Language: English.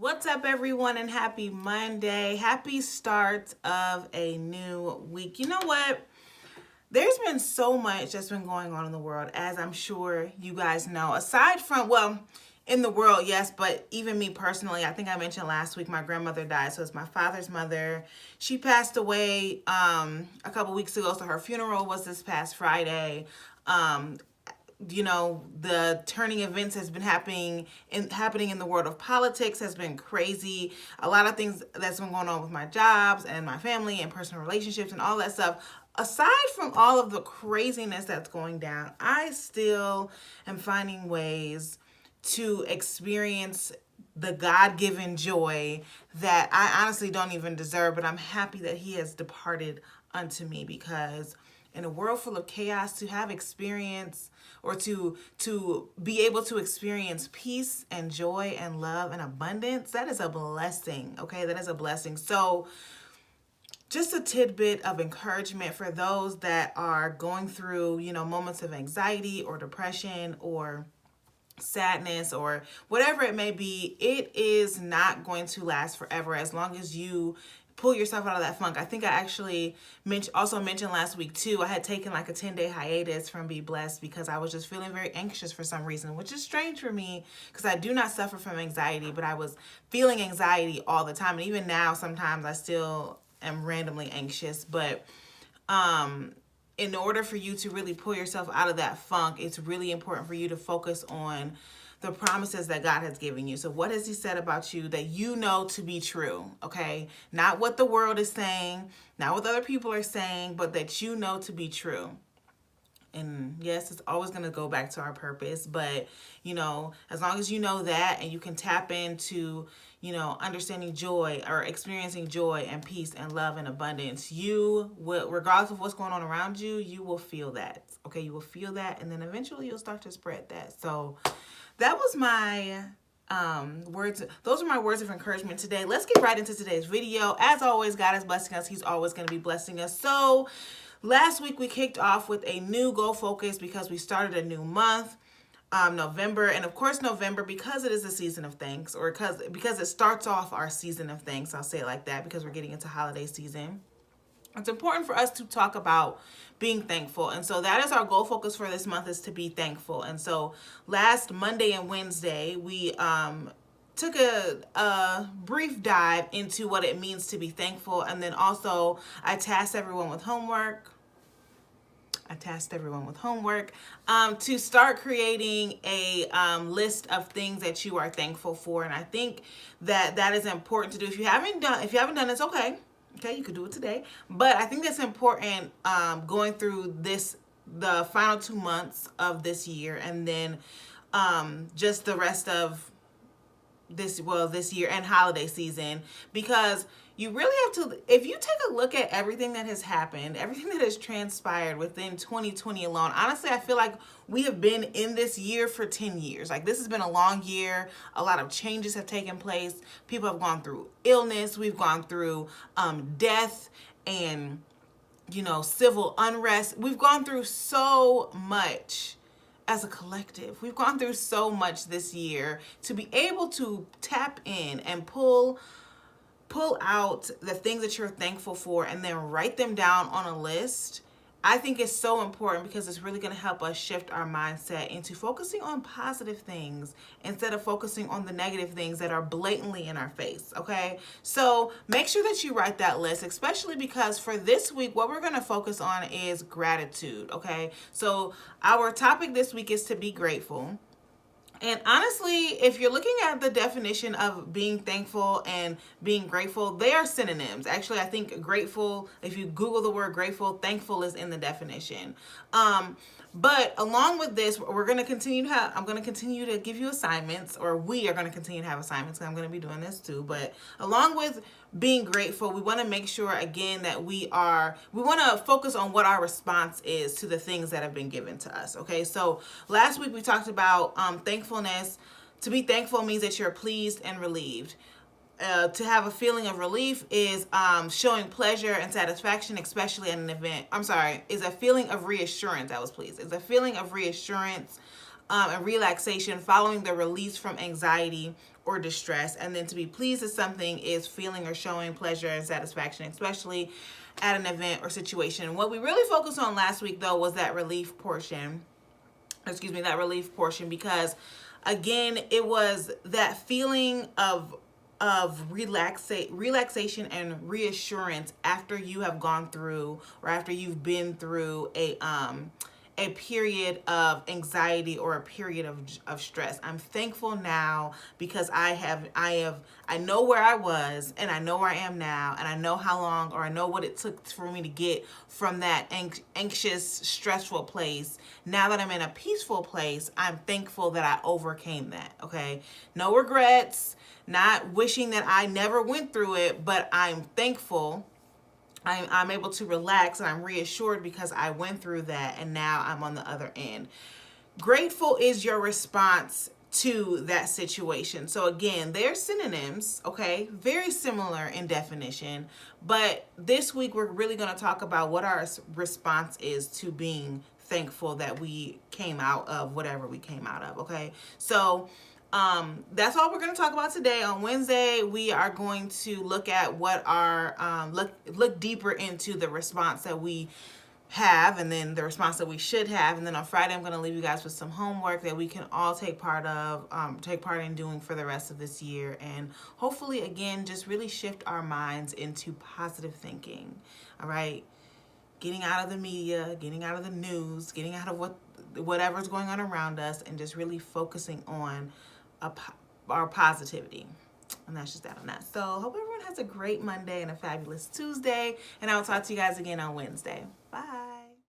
What's up, everyone, and happy Monday. Happy start of a new week. You know what? There's been so much that's been going on in the world, as I'm sure you guys know. Aside from, well, in the world, yes, but even me personally, I think I mentioned last week my grandmother died. So it's my father's mother. She passed away a couple weeks ago. So her funeral was this past Friday. The turning events has been happening in the world of politics has been crazy. A lot of things that's been going on with my jobs and my family and personal relationships and all that stuff. Aside from all of the craziness that's going down, I still am finding ways to experience the God-given joy that I honestly don't even deserve, but I'm happy that he has departed unto me, because in a world full of chaos, to have experience or to be able to experience peace and joy and love and abundance, that is a blessing. Okay, that is a blessing. So just a tidbit of encouragement for those that are going through, moments of anxiety or depression or sadness or whatever it may be. It is not going to last forever as long as you pull yourself out of that funk. I think I actually also mentioned last week too, I had taken like a 10-day hiatus from Be Blessed because I was just feeling very anxious for some reason, which is strange for me because I do not suffer from anxiety, but I was feeling anxiety all the time. And even now, sometimes I still am randomly anxious, but in order for you to really pull yourself out of that funk, it's really important for you to focus on the promises that God has given you. So what has he said about you that you know to be true, okay? Not what the world is saying, not what other people are saying, but that you know to be true. And yes, it's always going to go back to our purpose, but as long as you know that and you can tap into understanding joy or experiencing joy and peace and love and abundance, you will, regardless of what's going on around you, you will feel that. Okay, you will feel that, and then eventually you'll start to spread that. So that was my words. Those are my words of encouragement today. Let's get right into today's video. As always, God is blessing us. He's always going to be blessing us. So last week we kicked off with a new goal focus because we started a new month, November. And of course, November, because it is a season of thanks, or because it starts off our season of thanks, I'll say it like that, because we're getting into holiday season. It's important for us to talk about being thankful. And so that is our goal focus for this month, is to be thankful. And so last Monday and Wednesday, we took a brief dive into what it means to be thankful. And then also I tasked everyone with homework. To start creating a list of things that you are thankful for. And I think that is important to do. If you haven't done it, it's okay. Okay, you could do it today. But I think that's important going through the final 2 months of this year, and then just the rest of this year and holiday season, because you really have to, if you take a look at everything that has happened, everything that has transpired within 2020 alone, honestly, I feel like we have been in this year for 10 years. Like, this has been a long year. A lot of changes have taken place. People have gone through illness. We've gone through death and, civil unrest. We've gone through so much as a collective. We've gone through so much this year. To be able to tap in and pull out the things that you're thankful for and then write them down on a list, I think is so important, because it's really going to help us shift our mindset into focusing on positive things instead of focusing on the negative things that are blatantly in our face, okay? So make sure that you write that list, especially because for this week, what we're going to focus on is gratitude, okay? So our topic this week is to be grateful. And honestly, if you're looking at the definition of being thankful and being grateful, they are synonyms. Actually, I think grateful, if you Google the word grateful, thankful is in the definition. But along with this, I'm going to continue to give you assignments, or we are going to continue to have assignments, because I'm going to be doing this too. But along with being grateful, we want to make sure, again, that we want to focus on what our response is to the things that have been given to us. Okay, so last week we talked about thankfulness. To be thankful means that you're pleased and relieved. To have a feeling of relief is showing pleasure and satisfaction, especially at an event. Is a feeling of reassurance. I was pleased. It's a feeling of reassurance and relaxation following the release from anxiety or distress. And then to be pleased at something is feeling or showing pleasure and satisfaction, especially at an event or situation. What we really focused on last week, though, was that relief portion. Because again, it was that feeling of relaxation and reassurance after you have gone through, or after you've been through a period of anxiety or a period of stress. I'm thankful now because I know where I was, and I know where I am now, and I know how long, or I know what it took for me to get from that anxious, stressful place. Now that I'm in a peaceful place, I'm thankful that I overcame that. Okay, no regrets, not wishing that I never went through it, but I'm thankful. I'm able to relax, and I'm reassured because I went through that, and now I'm on the other end. Grateful is your response to that situation. So again, they're synonyms, okay? Very similar in definition, but this week we're really going to talk about what our response is to being thankful that we came out of whatever we came out of, okay? So that's all we're going to talk about today. On Wednesday, we are going to look at what our look deeper into the response that we have, and then the response that we should have. And then on Friday, I'm going to leave you guys with some homework that we can all take part in doing for the rest of this year, and hopefully, again, just really shift our minds into positive thinking. All right, getting out of the media, getting out of the news, getting out of whatever's going on around us, and just really focusing on our positivity. And that's just that on that. So hope everyone has a great Monday and a fabulous Tuesday. And I will talk to you guys again on Wednesday. Bye.